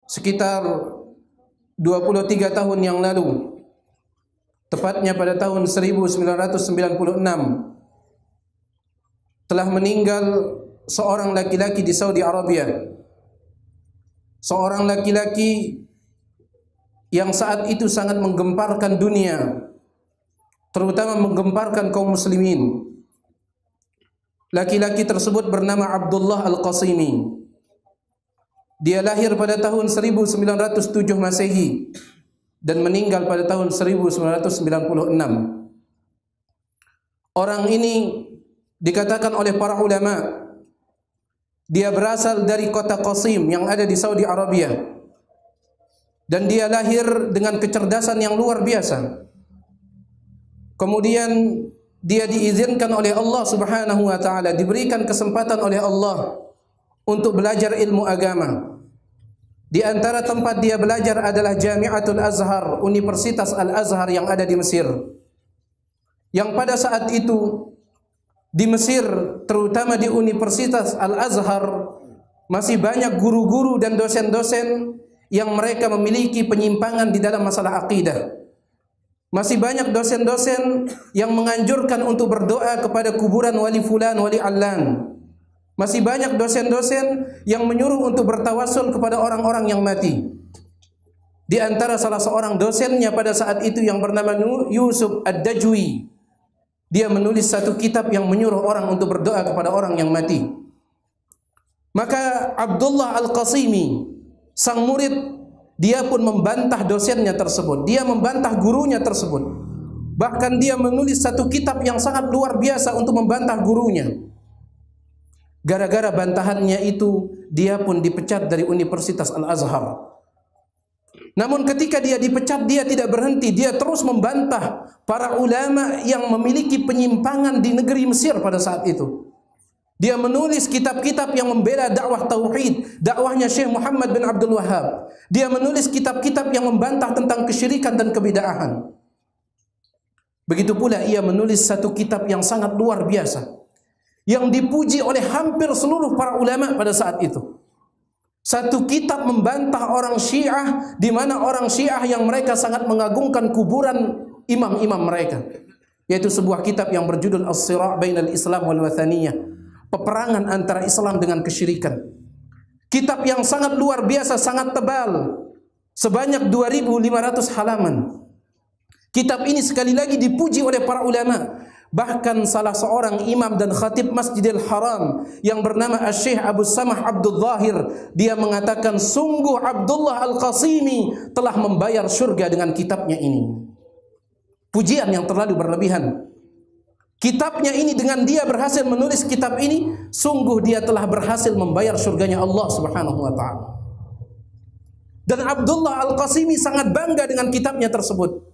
sekitar 23 tahun yang lalu, tepatnya pada tahun 1996, telah meninggal seorang laki-laki di Saudi Arabia. Seorang laki-laki yang saat itu sangat menggemparkan dunia, terutama menggemparkan kaum muslimin. Laki-laki tersebut bernama Abdullah Al-Qasimi. Dia lahir pada tahun 1907 Masehi dan meninggal pada tahun 1996. Orang ini dikatakan oleh para ulama, dia berasal dari kota Qasim yang ada di Saudi Arabia, dan dia lahir dengan kecerdasan yang luar biasa. Kemudian dia diizinkan oleh Allah Subhanahu wa taala, diberikan kesempatan oleh Allah untuk belajar ilmu agama. Di antara tempat dia belajar adalah Jami'atul Azhar, Universitas Al-Azhar yang ada di Mesir. Yang pada saat itu di Mesir, terutama di Universitas Al-Azhar, masih banyak guru-guru dan dosen-dosen yang mereka memiliki penyimpangan di dalam masalah akidah. Masih banyak dosen-dosen yang menganjurkan untuk berdoa kepada kuburan wali fulan, wali allan. Masih banyak dosen-dosen yang menyuruh untuk bertawasul kepada orang-orang yang mati. Di antara salah seorang dosennya pada saat itu yang bernama Yusuf Ad-Dajwi, dia menulis satu kitab yang menyuruh orang untuk berdoa kepada orang yang mati. Maka Abdullah Al-Qasimi, sang murid, dia pun membantah dosennya tersebut. Dia membantah gurunya tersebut. Bahkan dia menulis satu kitab yang sangat luar biasa untuk membantah gurunya. Gara-gara bantahannya itu, dia pun dipecat dari Universitas Al-Azhar. Namun ketika dia dipecat, dia tidak berhenti. Dia terus membantah para ulama yang memiliki penyimpangan di negeri Mesir pada saat itu. Dia menulis kitab-kitab yang membela dakwah tauhid, dakwahnya Syekh Muhammad bin Abdul Wahhab. Dia menulis kitab-kitab yang membantah tentang kesyirikan dan kebid'ahan. Begitu pula ia menulis satu kitab yang sangat luar biasa, yang dipuji oleh hampir seluruh para ulama pada saat itu. Satu kitab membantah orang Syiah, di mana orang Syiah yang mereka sangat mengagungkan kuburan imam-imam mereka, yaitu sebuah kitab yang berjudul As-Sira' Bainal Islam wal Wathaniyah, peperangan antara Islam dengan kesyirikan. Kitab yang sangat luar biasa, sangat tebal, sebanyak 2.500 halaman. Kitab ini sekali lagi dipuji oleh para ulama. Bahkan salah seorang imam dan khatib Masjidil Haram yang bernama Syekh Abu Samah Abdul Zahir, dia mengatakan sungguh Abdullah Al-Qasimi telah membayar surga dengan kitabnya ini. Pujian yang terlalu berlebihan. Kitabnya ini, dengan dia berhasil menulis kitab ini, sungguh dia telah berhasil membayar surganya Allah Subhanahu wa taala. Dan Abdullah Al-Qasimi sangat bangga dengan kitabnya tersebut.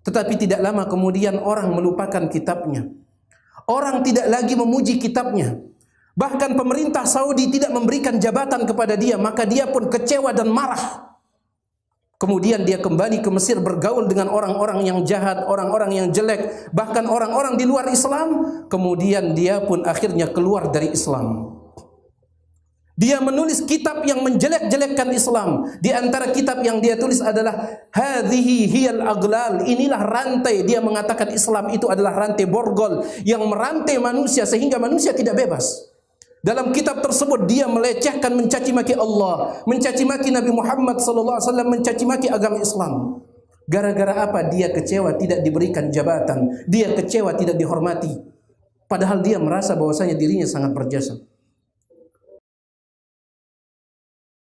Tetapi tidak lama kemudian orang melupakan kitabnya. Orang tidak lagi memuji kitabnya. Bahkan pemerintah Saudi tidak memberikan jabatan kepada dia, maka dia pun kecewa dan marah. Kemudian dia kembali ke Mesir bergaul dengan orang-orang yang jahat, orang-orang yang jelek, bahkan orang-orang di luar Islam. Kemudian dia pun akhirnya keluar dari Islam. Dia menulis kitab yang menjelek-jelekkan Islam. Di antara kitab yang dia tulis adalah Hadhihi hiyal aghlal. Inilah rantai. Dia mengatakan Islam itu adalah rantai borgol yang merantai manusia sehingga manusia tidak bebas. Dalam kitab tersebut dia melecehkan, mencaci maki Allah, mencaci maki Nabi Muhammad SAW, mencaci maki agama Islam. Gara-gara apa? Dia kecewa tidak diberikan jabatan. Dia kecewa tidak dihormati. Padahal dia merasa bahwasanya dirinya sangat berjasa.